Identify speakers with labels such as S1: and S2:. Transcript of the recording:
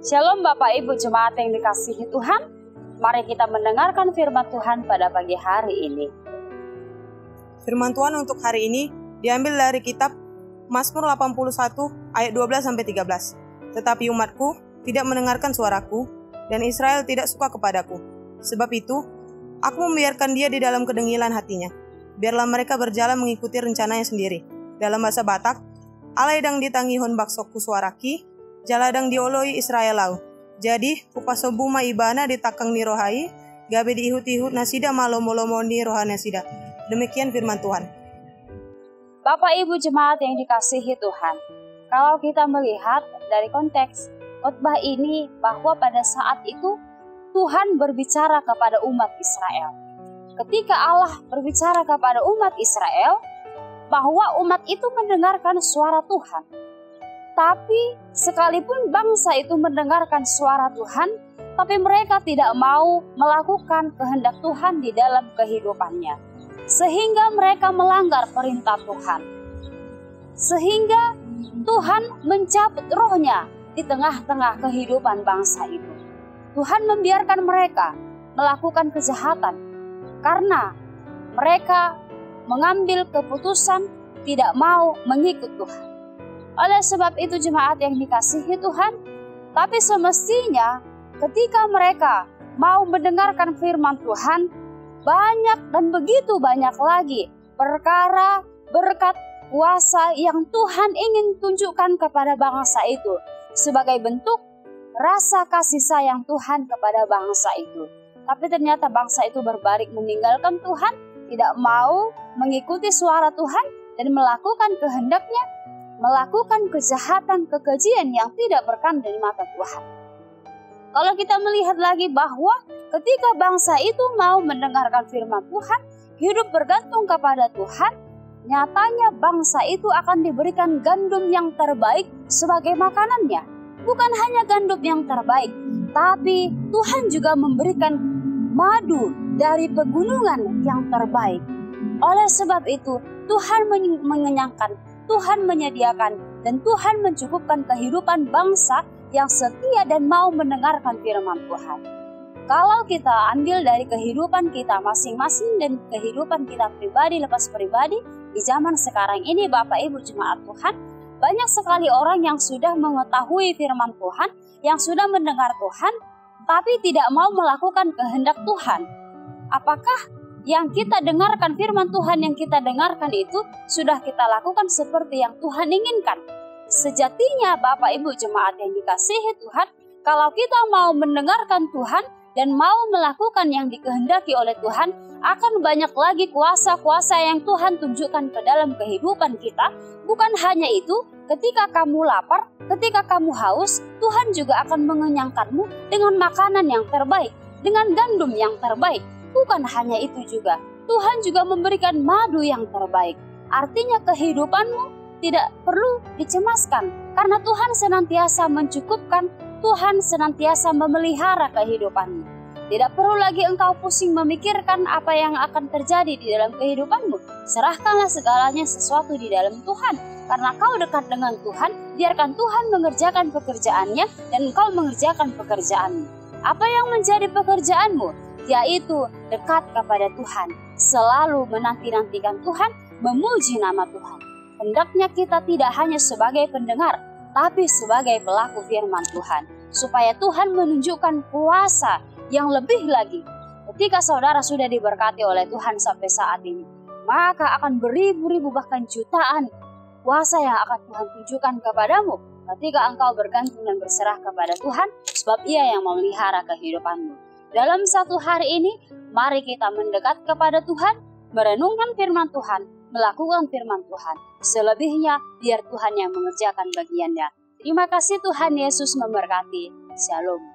S1: Shalom Bapak Ibu Jemaat yang dikasihi Tuhan. Mari kita mendengarkan firman Tuhan pada pagi hari ini.
S2: Firman Tuhan untuk hari ini diambil dari kitab Mazmur 81 ayat 12-13. Tetapi umatku tidak mendengarkan suaraku, dan Israel tidak suka kepadaku. Sebab itu, aku membiarkan dia di dalam kedengilan hatinya. Biarlah mereka berjalan mengikuti rencananya sendiri. Dalam bahasa Batak, alai dang ditangi hon baksokku suaraki, jaladang dioloi Israel lau. Jadi, upasobuma ibana ditakang ni rohai, gabe diihut-ihut nasida malomolomoni rohana sida. Demikian firman Tuhan.
S1: Bapak Ibu Jemaat yang dikasihi Tuhan, kalau kita melihat dari konteks khotbah ini bahwa pada saat itu Tuhan berbicara kepada umat Israel. Ketika Allah berbicara kepada umat Israel, bahwa umat itu mendengarkan suara Tuhan. Tapi sekalipun bangsa itu mendengarkan suara Tuhan, tapi mereka tidak mau melakukan kehendak Tuhan di dalam kehidupannya. Sehingga mereka melanggar perintah Tuhan. Sehingga Tuhan mencabut rohnya di tengah-tengah kehidupan bangsa itu. Tuhan membiarkan mereka melakukan kejahatan karena mereka mengambil keputusan tidak mau mengikut Tuhan. Oleh sebab itu jemaat yang dikasihi Tuhan, tapi semestinya ketika mereka mau mendengarkan firman Tuhan, banyak dan begitu banyak lagi perkara berkat kuasa yang Tuhan ingin tunjukkan kepada bangsa itu sebagai bentuk rasa kasih sayang Tuhan kepada bangsa itu. Tapi ternyata bangsa itu berbalik meninggalkan Tuhan, tidak mau mengikuti suara Tuhan dan melakukan kehendaknya, melakukan kejahatan, kekejian yang tidak berkenan di mata Tuhan. Kalau kita melihat lagi bahwa ketika bangsa itu mau mendengarkan firman Tuhan, hidup bergantung kepada Tuhan, nyatanya bangsa itu akan diberikan gandum yang terbaik sebagai makanannya. Bukan hanya gandum yang terbaik, tapi Tuhan juga memberikan madu dari pegunungan yang terbaik. Oleh sebab itu, Tuhan mengenyangkan, Tuhan menyediakan, dan Tuhan mencukupkan kehidupan bangsa yang setia dan mau mendengarkan firman Tuhan. Kalau kita ambil dari kehidupan kita masing-masing dan kehidupan kita pribadi lepas pribadi, di zaman sekarang ini Bapak Ibu Jemaat Tuhan, banyak sekali orang yang sudah mengetahui firman Tuhan, yang sudah mendengar Tuhan, tapi tidak mau melakukan kehendak Tuhan. Apakah yang kita dengarkan, firman Tuhan yang kita dengarkan itu sudah kita lakukan seperti yang Tuhan inginkan? Sejatinya Bapak Ibu Jemaat yang dikasihi Tuhan, kalau kita mau mendengarkan Tuhan dan mau melakukan yang dikehendaki oleh Tuhan, akan banyak lagi kuasa-kuasa yang Tuhan tunjukkan ke dalam kehidupan kita. Bukan hanya itu, ketika kamu lapar, ketika kamu haus, Tuhan juga akan mengenyangkanmu dengan makanan yang terbaik, dengan gandum yang terbaik. Bukan hanya itu juga, Tuhan juga memberikan madu yang terbaik. Artinya kehidupanmu tidak perlu dicemaskan, karena Tuhan senantiasa mencukupkan, Tuhan senantiasa memelihara kehidupanmu. Tidak perlu lagi engkau pusing memikirkan apa yang akan terjadi di dalam kehidupanmu. Serahkanlah segalanya sesuatu di dalam Tuhan, karena kau dekat dengan Tuhan. Biarkan Tuhan mengerjakan pekerjaannya dan engkau mengerjakan pekerjaanmu. Apa yang menjadi pekerjaanmu? Yaitu dekat kepada Tuhan, selalu menanti-nantikan Tuhan, memuji nama Tuhan. Hendaknya kita tidak hanya sebagai pendengar, tapi sebagai pelaku firman Tuhan, supaya Tuhan menunjukkan kuasa yang lebih lagi. Ketika saudara sudah diberkati oleh Tuhan sampai saat ini, maka akan beribu-ribu bahkan jutaan kuasa yang akan Tuhan tunjukkan kepadamu ketika engkau bergantung dan berserah kepada Tuhan, sebab Ia yang memelihara kehidupanmu. Dalam satu hari ini, mari kita mendekat kepada Tuhan, merenungkan firman Tuhan, melakukan firman Tuhan. Selebihnya, biar Tuhan yang mengerjakan bagiannya. Terima kasih, Tuhan Yesus memberkati. Shalom.